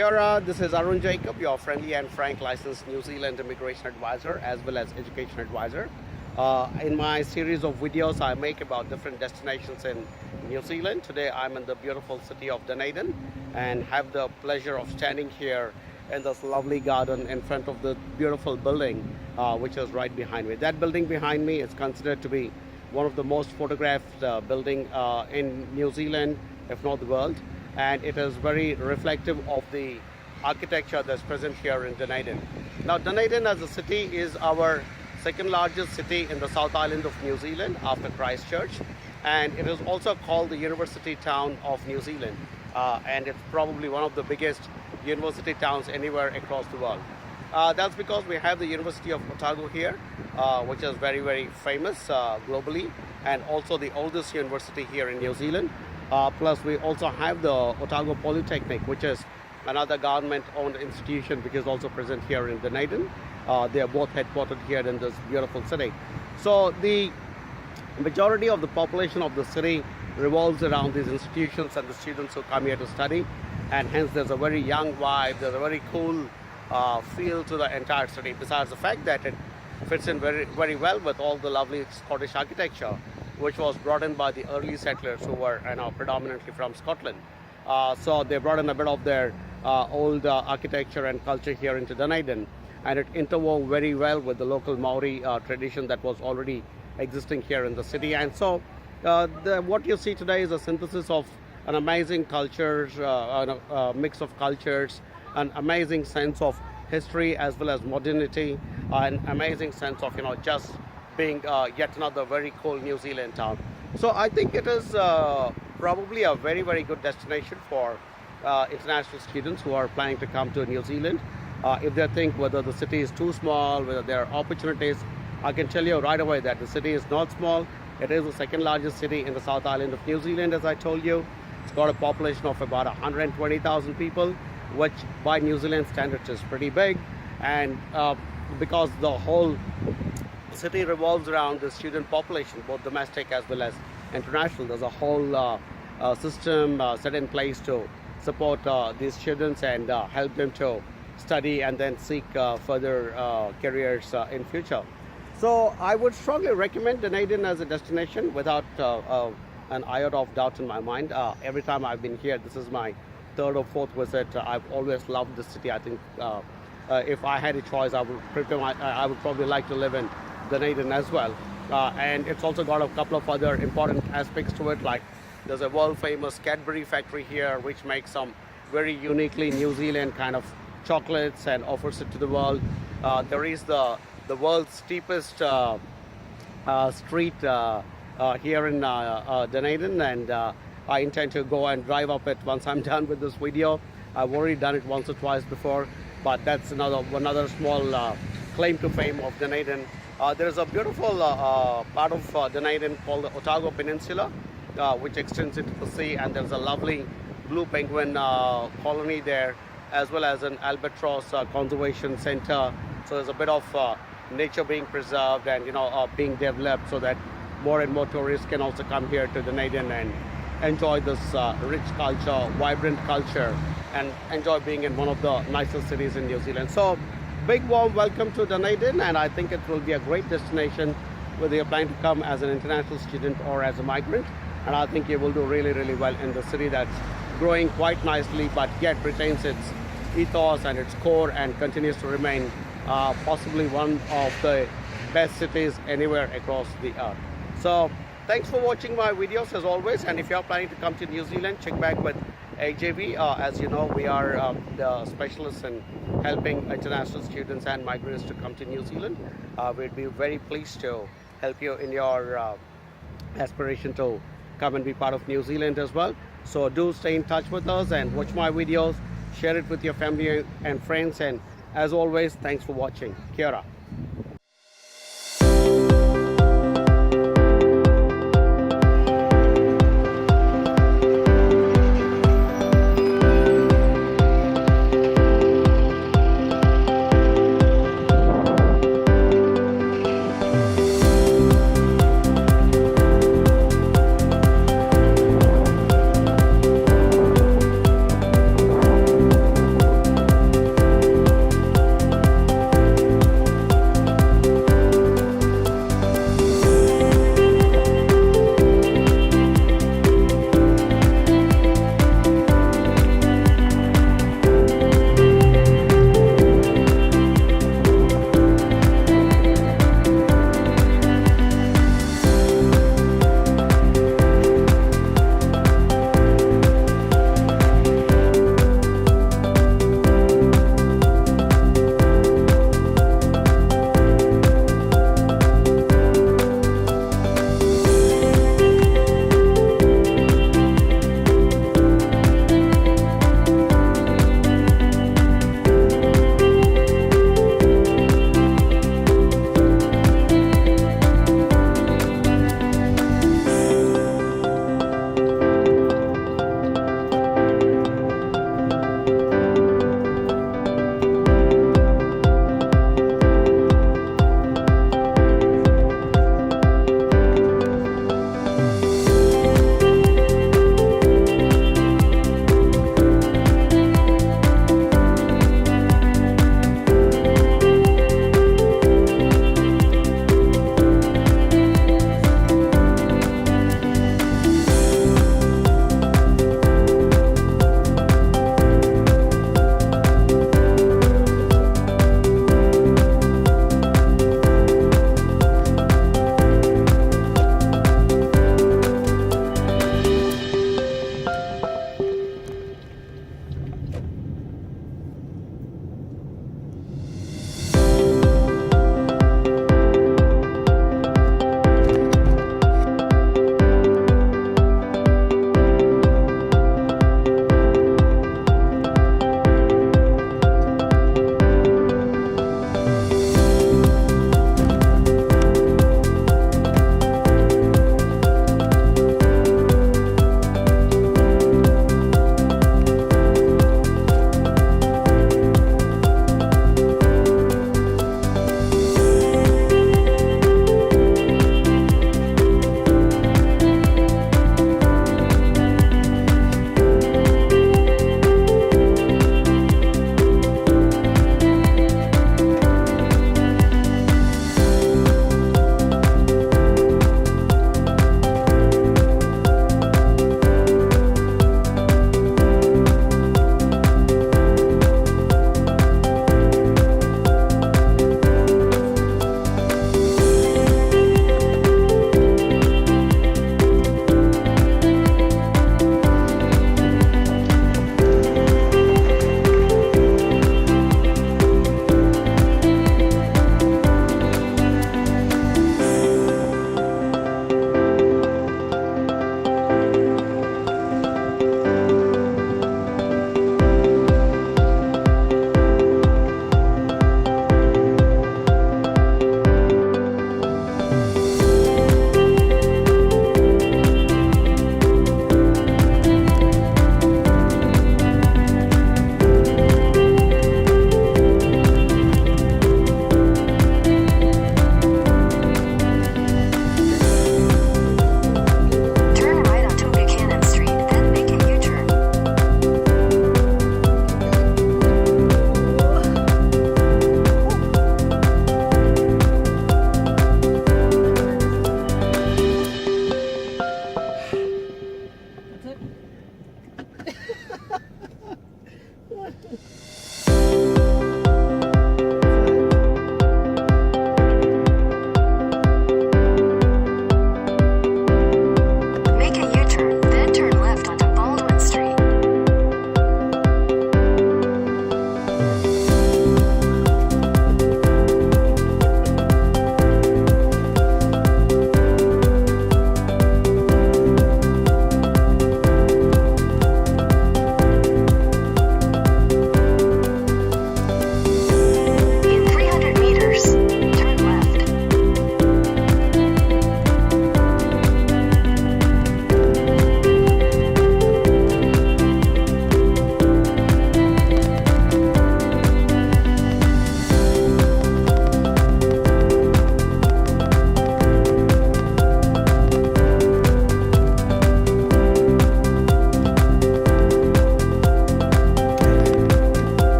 Kia ora, this is Arun Jacob, your friendly and frank licensed New Zealand immigration advisor as well as education advisor. In my series of videos I make about different destinations in New Zealand. Today I'm in the beautiful city of Dunedin and have the pleasure of standing here in this lovely garden in front of the beautiful building which is right behind me. That building behind me is considered to be one of the most photographed building in New Zealand, if not the world. And it is very reflective of the architecture that's present here in Dunedin. Now Dunedin as a city is our second largest city in the South Island of New Zealand after Christchurch, and it is also called the University Town of New Zealand, and it's probably one of the biggest university towns anywhere across the world. That's because we have the University of Otago here, which is very famous globally, and also the oldest university here in New Zealand. Plus we also have the Otago Polytechnic, which is another government-owned institution which is also present here in Dunedin. They are both headquartered here in this beautiful city. So the majority of the population of the city revolves around these institutions and the students who come here to study, and hence there's a very young vibe, there's a very cool feel to the entire city, besides the fact that it fits in very well with all the lovely Scottish architecture which was brought in by the early settlers who were predominantly from Scotland. So they brought in a bit of their old architecture and culture here into Dunedin, and it interwove very well with the local Maori tradition that was already existing here in the city. And so what you see today is a synthesis of an amazing cultures, a mix of cultures, an amazing sense of history as well as modernity, an amazing sense of just being yet another very cool New Zealand town. So I think it is probably a very good destination for international students who are planning to come to New Zealand. If they think whether the city is too small, whether there are opportunities, I can tell you right away that the city is not small. It is the second largest city in the South Island of New Zealand, as I told you. It's got a population of about 120,000 people, which by New Zealand standards is pretty big. And because the whole city revolves around the student population, both domestic as well as international, there's a whole system set in place to support these students and help them to study and then seek further careers in future. So I would strongly recommend Dunedin as a destination without an iota of doubt in my mind. Every time I've been here, this is my third or fourth visit. I've always loved the city. I think if I had a choice, I would probably like to live in Dunedin as well. And it's also got a couple of other important aspects to it, like there's a world famous Cadbury factory here which makes some very uniquely New Zealand kind of chocolates and offers it to the world. There is the world's steepest street here in Dunedin, and I intend to go and drive up it once I'm done with this video. I've already done it once or twice before, but that's another small claim to fame of Dunedin. There's a beautiful part of Dunedin called the Otago Peninsula, which extends into the sea, and there's a lovely blue penguin colony there, as well as an albatross conservation center. So there's a bit of nature being preserved and being developed so that more and more tourists can also come here to Dunedin and enjoy this rich culture, vibrant culture, and enjoy being in one of the nicest cities in New Zealand. So big warm welcome to Dunedin, and I think it will be a great destination whether you're planning to come as an international student or as a migrant. And I think you will do really well in the city that's growing quite nicely, but yet retains its ethos and its core and continues to remain possibly one of the best cities anywhere across the earth. So thanks for watching my videos as always, and if you're planning to come to New Zealand, check back with AJV. As you know, we are the specialists in helping international students and migrants to come to New Zealand. We'd be very pleased to help you in your aspiration to come and be part of New Zealand as well. So do stay in touch with us and watch my videos, share it with your family and friends, and as always, thanks for watching. Kia ora.